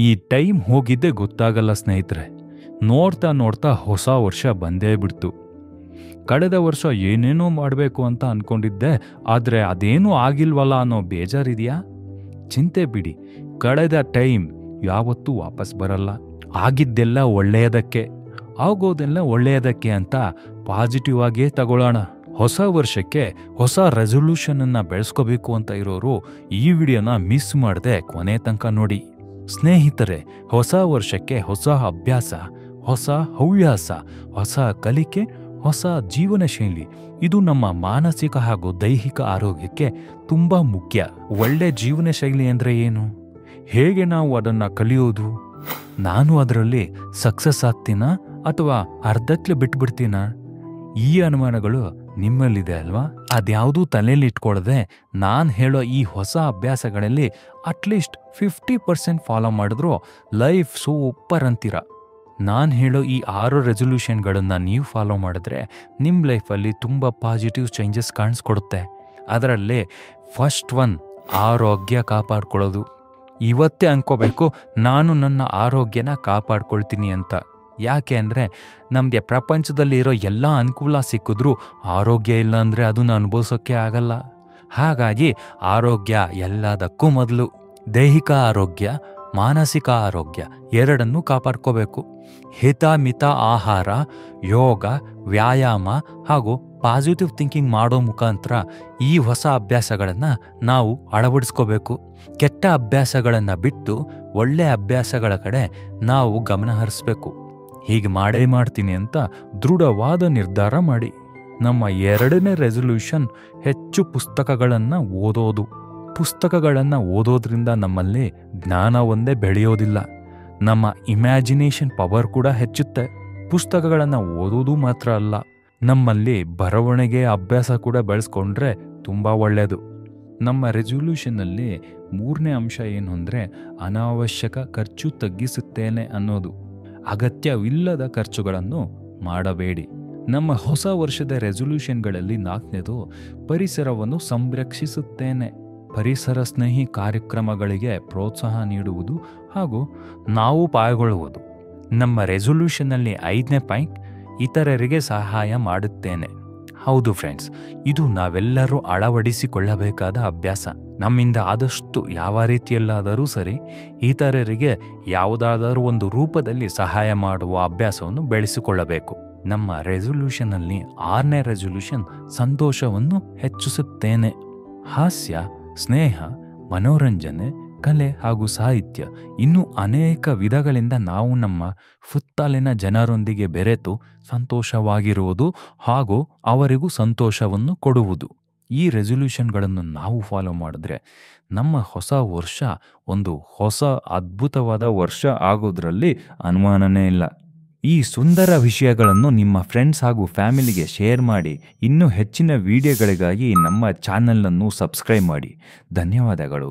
ಈ ಟೈಮ್ ಹೋಗಿದ್ದೇ ಗೊತ್ತಾಗಲ್ಲ ಸ್ನೇಹಿತರೆ. ನೋಡ್ತಾ ನೋಡ್ತಾ ಹೊಸ ವರ್ಷ ಬಂದೇ ಬಿಡ್ತು. ಕಳೆದ ವರ್ಷ ಏನೇನೋ ಮಾಡಬೇಕು ಅಂತ ಅನ್ಕೊಂಡಿದ್ದೆ, ಆದರೆ ಅದೇನೂ ಆಗಿಲ್ವಲ್ಲ ಅನ್ನೋ ಬೇಜಾರಿದೆಯಾ? ಚಿಂತೆ ಬಿಡಿ, ಕಳೆದ ಟೈಮ್ ಯಾವತ್ತೂ ವಾಪಸ್ ಬರಲ್ಲ. ಆಗಿದ್ದೆಲ್ಲ ಒಳ್ಳೆಯದಕ್ಕೆ, ಆಗೋದೆಲ್ಲ ಒಳ್ಳೆಯದಕ್ಕೆ ಅಂತ ಪಾಸಿಟಿವ್ ಆಗಿಯೇ ತಗೊಳ್ಳೋಣ. ಹೊಸ ವರ್ಷಕ್ಕೆ ಹೊಸ ರೆಸೊಲ್ಯೂಷನನ್ನು ಬೆಳೆಸ್ಕೋಬೇಕು ಅಂತ ಇರೋರು ಈ ವಿಡಿಯೋನ ಮಿಸ್ ಮಾಡದೆ ಕೊನೆ ತನಕ ನೋಡಿ. ಸ್ನೇಹಿತರೆ, ಹೊಸ ವರ್ಷಕ್ಕೆ ಹೊಸ ಅಭ್ಯಾಸ, ಹೊಸ ಹವ್ಯಾಸ, ಹೊಸ ಕಲಿಕೆ, ಹೊಸ ಜೀವನ ಶೈಲಿ, ಇದು ನಮ್ಮ ಮಾನಸಿಕ ಹಾಗೂ ದೈಹಿಕ ಆರೋಗ್ಯಕ್ಕೆ ತುಂಬ ಮುಖ್ಯ. ಒಳ್ಳೆ ಜೀವನ ಶೈಲಿ ಅಂದರೆ ಏನು? ಹೇಗೆ ನಾವು ಅದನ್ನು ಕಲಿಯೋದು? ನಾನು ಅದರಲ್ಲಿ ಸಕ್ಸಸ್ ಆಗ್ತೀನಾ ಅಥವಾ ಅರ್ಧಕ್ಕೆ ಬಿಟ್ಬಿಡ್ತೀನಾ? ಈ ಅನುಮಾನಗಳು ನಿಮ್ಮಲ್ಲಿದೆ ಅಲ್ವಾ? ಅದ್ಯಾವುದೂ ತಲೆಯಲ್ಲಿ ಇಟ್ಕೊಳ್ಳದೆ ನಾನು ಹೇಳೋ ಈ ಹೊಸ ಅಭ್ಯಾಸಗಳಲ್ಲಿ ಅಟ್ಲೀಸ್ಟ್ 50% ಫಾಲೋ ಮಾಡಿದ್ರೂ ಲೈಫ್ ಸೂಪರ್ ಅಂತೀರ. ನಾನು ಹೇಳೋ ಈ 6 ರೆಸೊಲ್ಯೂಷನ್ಗಳನ್ನು ನೀವು ಫಾಲೋ ಮಾಡಿದ್ರೆ ನಿಮ್ಮ ಲೈಫಲ್ಲಿ ತುಂಬ ಪಾಸಿಟಿವ್ ಚೇಂಜಸ್ ಕಾಣಿಸ್ಕೊಡುತ್ತೆ. ಅದರಲ್ಲಿ ಫಸ್ಟ್ ಒನ್, ಆರೋಗ್ಯ ಕಾಪಾಡ್ಕೊಳ್ಳೋದು. ಇವತ್ತೇ ಅನ್ಕೋಬೇಕು, ನಾನು ನನ್ನ ಆರೋಗ್ಯನ ಕಾಪಾಡ್ಕೊಳ್ತೀನಿ ಅಂತ. ಯಾಕೆ ಅಂದರೆ ನಮಗೆ ಪ್ರಪಂಚದಲ್ಲಿ ಇರೋ ಎಲ್ಲ ಅನುಕೂಲ ಸಿಕ್ಕಿದ್ರೂ ಆರೋಗ್ಯ ಇಲ್ಲ ಅಂದರೆ ಅದನ್ನು ಅನುಭವಿಸೋಕ್ಕೆ ಆಗಲ್ಲ. ಹಾಗಾಗಿ ಆರೋಗ್ಯ ಎಲ್ಲದಕ್ಕೂ ಮೊದಲು. ದೈಹಿಕ ಆರೋಗ್ಯ, ಮಾನಸಿಕ ಆರೋಗ್ಯ ಎರಡನ್ನೂ ಕಾಪಾಡ್ಕೋಬೇಕು. ಹಿತಮಿತ ಆಹಾರ, ಯೋಗ, ವ್ಯಾಯಾಮ ಹಾಗೂ ಪಾಸಿಟಿವ್ ಥಿಂಕಿಂಗ್ ಮಾಡೋ ಮುಖಾಂತರ ಈ ಹೊಸ ಅಭ್ಯಾಸಗಳನ್ನು ನಾವು ಅಳವಡಿಸ್ಕೋಬೇಕು. ಕೆಟ್ಟ ಅಭ್ಯಾಸಗಳನ್ನು ಬಿಟ್ಟು ಒಳ್ಳೆಯ ಅಭ್ಯಾಸಗಳ ಕಡೆ ನಾವು ಗಮನ ಹರಿಸ್ಬೇಕು. ಹೀಗೆ ಮಾಡೇ ಮಾಡ್ತೀನಿ ಅಂತ ದೃಢವಾದ ನಿರ್ಧಾರ ಮಾಡಿ. ನಮ್ಮ 2ನೇ ರೆಸೊಲ್ಯೂಷನ್, ಹೆಚ್ಚು ಪುಸ್ತಕಗಳನ್ನು ಓದೋದು. ಪುಸ್ತಕಗಳನ್ನು ಓದೋದ್ರಿಂದ ನಮ್ಮಲ್ಲಿ ಜ್ಞಾನ ಒಂದೇ ಬೆಳೆಯೋದಿಲ್ಲ, ನಮ್ಮ ಇಮ್ಯಾಜಿನೇಷನ್ ಪವರ್ ಕೂಡ ಹೆಚ್ಚುತ್ತೆ. ಪುಸ್ತಕಗಳನ್ನು ಓದೋದು ಮಾತ್ರ ಅಲ್ಲ, ನಮ್ಮಲ್ಲಿ ಬರವಣಿಗೆ ಅಭ್ಯಾಸ ಕೂಡ ಬೆಳೆಸ್ಕೊಂಡ್ರೆ ತುಂಬ ಒಳ್ಳೆಯದು. ನಮ್ಮ ರೆಸೊಲ್ಯೂಷನ್ನಲ್ಲಿ 3ನೇ ಅಂಶ ಏನು ಅಂದರೆ ಅನಾವಶ್ಯಕ ಖರ್ಚು ತಗ್ಗಿಸುತ್ತೇನೆ ಅನ್ನೋದು. ಅಗತ್ಯವಿಲ್ಲದ ಖರ್ಚುಗಳನ್ನು ಮಾಡಬೇಡಿ. ನಮ್ಮ ಹೊಸ ವರ್ಷದ ರೆಸೊಲ್ಯೂಷನ್ಗಳಲ್ಲಿ 4ನೇದು ಪರಿಸರವನ್ನು ಸಂರಕ್ಷಿಸುತ್ತೇನೆ. ಪರಿಸರ ಸ್ನೇಹಿ ಕಾರ್ಯಕ್ರಮಗಳಿಗೆ ಪ್ರೋತ್ಸಾಹ ನೀಡುವುದು ಹಾಗೂ ನಾವು ಪಾಲ್ಗೊಳ್ಳುವುದು. ನಮ್ಮ ರೆಸೊಲ್ಯೂಷನ್ನಲ್ಲಿ 5ನೇ ಪಾಯಿಂಟ್, ಇತರರಿಗೆ ಸಹಾಯ ಮಾಡುತ್ತೇನೆ. ಹೌದು ಫ್ರೆಂಡ್ಸ್, ಇದು ನಾವೆಲ್ಲರೂ ಅಳವಡಿಸಿಕೊಳ್ಳಬೇಕಾದ ಅಭ್ಯಾಸ. ನಮ್ಮಿಂದ ಆದಷ್ಟು ಯಾವ ರೀತಿಯಲ್ಲಾದರೂ ಸರಿ ಇತರರಿಗೆ ಯಾವುದಾದರೂ ಒಂದು ರೂಪದಲ್ಲಿ ಸಹಾಯ ಮಾಡುವ ಅಭ್ಯಾಸವನ್ನು ಬೆಳೆಸಿಕೊಳ್ಳಬೇಕು. ನಮ್ಮ ರೆಸೊಲ್ಯೂಷನ್ನಲ್ಲಿ 6ನೇ ರೆಸೊಲ್ಯೂಷನ್, ಸಂತೋಷವನ್ನು ಹೆಚ್ಚಿಸುತ್ತೇನೆ. ಹಾಸ್ಯ, ಸ್ನೇಹ, ಮನೋರಂಜನೆ, ಕಲೆ ಹಾಗೂ ಸಾಹಿತ್ಯ, ಇನ್ನೂ ಅನೇಕ ವಿಧಗಳಿಂದ ನಾವು ನಮ್ಮ ಸುತ್ತಲಿನ ಜನರೊಂದಿಗೆ ಬೆರೆತು ಸಂತೋಷವಾಗಿರುವುದು ಹಾಗೂ ಅವರಿಗೂ ಸಂತೋಷವನ್ನು ಕೊಡುವುದು. ಈ ರೆಸೊಲ್ಯೂಷನ್ಗಳನ್ನು ನಾವು ಫಾಲೋ ಮಾಡಿದ್ರೆ ನಮ್ಮ ಹೊಸ ವರ್ಷ ಒಂದು ಹೊಸ ಅದ್ಭುತವಾದ ವರ್ಷ ಆಗೋದ್ರಲ್ಲಿ ಅನುಮಾನನೇ ಇಲ್ಲ. ಈ ಸುಂದರ ವಿಷಯಗಳನ್ನು ನಿಮ್ಮ ಫ್ರೆಂಡ್ಸ್ ಹಾಗೂ ಫ್ಯಾಮಿಲಿಗೆ ಶೇರ್ ಮಾಡಿ. ಇನ್ನೂ ಹೆಚ್ಚಿನ ವಿಡಿಯೋಗಳಿಗಾಗಿ ನಮ್ಮ ಚಾನಲನ್ನು ಸಬ್ಸ್ಕ್ರೈಬ್ ಮಾಡಿ. ಧನ್ಯವಾದಗಳು.